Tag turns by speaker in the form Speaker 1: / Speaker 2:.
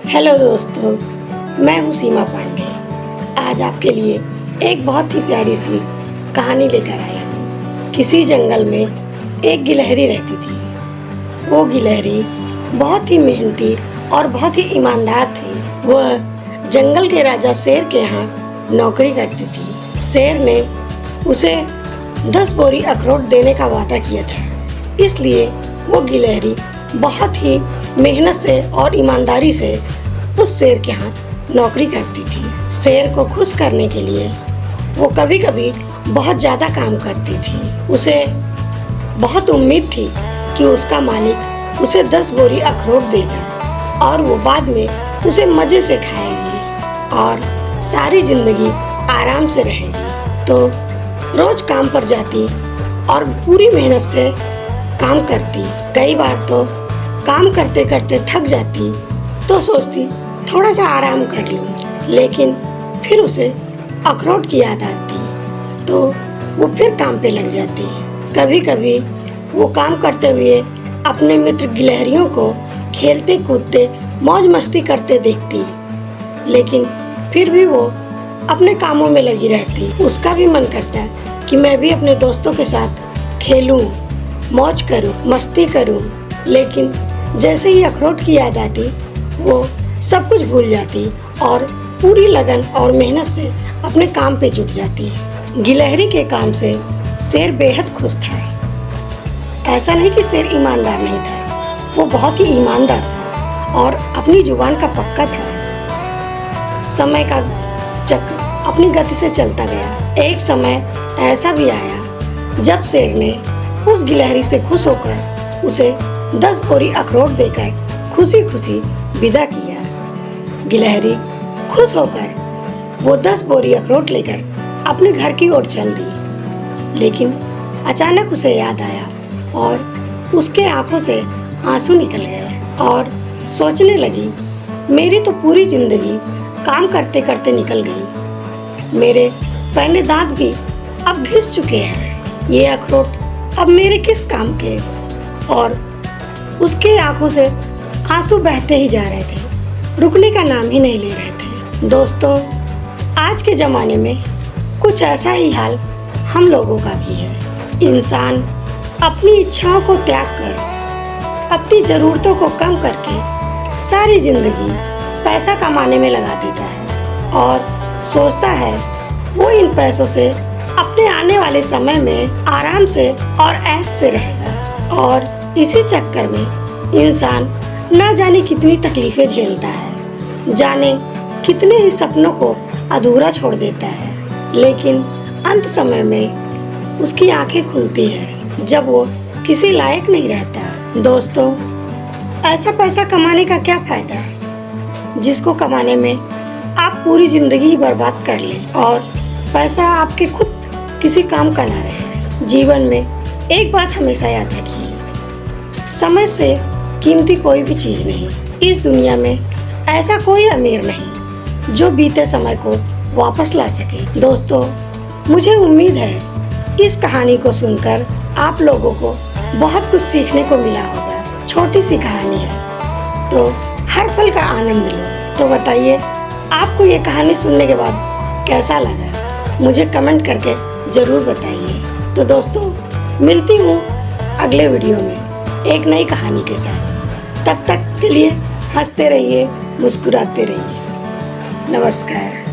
Speaker 1: Hello दोस्तों, मैं हूँ सीमा पांडे। आज आपके लिए एक बहुत ही प्यारी सी कहानी लेकर आई हूँ। किसी जंगल में एक गिलहरी रहती थी। वो गिलहरी बहुत ही मेहनती और बहुत ही ईमानदार थी। वह जंगल के राजा शेर के यहाँ नौकरी करती थी। शेर ने उसे 10 बोरी अखरोट देने का वादा किया था, इसलिए वो गिलहरी बहुत ही मेहनत से और ईमानदारी से उस शेर के यहाँ नौकरी करती थी। शेर को खुश करने के लिए वो कभी कभी बहुत ज़्यादा काम करती थी। उसे बहुत उम्मीद थी कि उसका मालिक उसे 10 बोरी अखरोट देगा और वो बाद में उसे मज़े से खाएगी और सारी ज़िंदगी आराम से रहेगी। तो रोज़ काम पर जाती और पूरी मेहनत से काम करती। कई बार तो काम करते करते थक जाती तो सोचती थोड़ा सा आराम कर लूं, लेकिन फिर उसे अखरोट की याद आती तो वो फिर काम पे लग जाती। कभी कभी वो काम करते हुए अपने मित्र गिलहरियों को खेलते कूदते मौज मस्ती करते देखती, लेकिन फिर भी वो अपने कामों में लगी रहती। उसका भी मन करता कि मैं भी अपने दोस्तों के साथ खेलूं, मौज करूं, मस्ती करूं, लेकिन जैसे ही अखरोट की याद आती वो सब कुछ भूल जाती और पूरी लगन और मेहनत से अपने काम पे जुट जाती। गिलहरी के काम से शेर बेहद खुश था। ऐसा नहीं कि शेर ईमानदार नहीं था, वो बहुत ही ईमानदार था और अपनी जुबान का पक्का था। समय का चक्र अपनी गति से चलता गया। एक समय ऐसा भी आया जब शेर ने उस गिलहरी से खुश होकर उसे 10 बोरी अखरोट देकर खुशी खुशी विदा किया। गिलहरी खुश होकर वो 10 बोरी अखरोट लेकर अपने घर की ओर चल दी, लेकिन अचानक उसे याद आया और उसके आंखों से आंसू निकल गए और सोचने लगी, मेरी तो पूरी जिंदगी काम करते करते निकल गई। मेरे पहले दांत भी अब घिस चुके हैं। ये अखरोट अब मेरे किस काम के। और उसके आंखों से आंसू बहते ही जा रहे थे, रुकने का नाम ही नहीं ले रहे थे। दोस्तों, आज के ज़माने में कुछ ऐसा ही हाल हम लोगों का भी है। इंसान अपनी इच्छाओं को त्याग कर अपनी ज़रूरतों को कम करके सारी ज़िंदगी पैसा कमाने में लगा देता है और सोचता है वो इन पैसों से अपने आने वाले समय में आराम से और ऐश से रहेगा। और इसी चक्कर में इंसान न जाने कितनी तकलीफें झेलता है, जाने कितने ही सपनों को अधूरा छोड़ देता है, लेकिन अंत समय में उसकी आंखें खुलती है जब वो किसी लायक नहीं रहता। दोस्तों, ऐसा पैसा कमाने का क्या फायदा जिसको कमाने में आप पूरी जिंदगी ही बर्बाद कर लें और पैसा आपके खुद किसी काम का ना रहे। जीवन में एक बात हमेशा याद रखिए, समय से कीमती कोई भी चीज़ नहीं। इस दुनिया में ऐसा कोई अमीर नहीं जो बीते समय को वापस ला सके। दोस्तों, मुझे उम्मीद है इस कहानी को सुनकर आप लोगों को बहुत कुछ सीखने को मिला होगा। छोटी सी कहानी है तो हर पल का आनंद लो। तो बताइए, आपको ये कहानी सुनने के बाद कैसा लगा, मुझे कमेंट करके ज़रूर बताइए। तो दोस्तों, मिलती हूँ अगले वीडियो में एक नई कहानी के साथ। तब तक के लिए हंसते रहिए, मुस्कुराते रहिए। नमस्कार।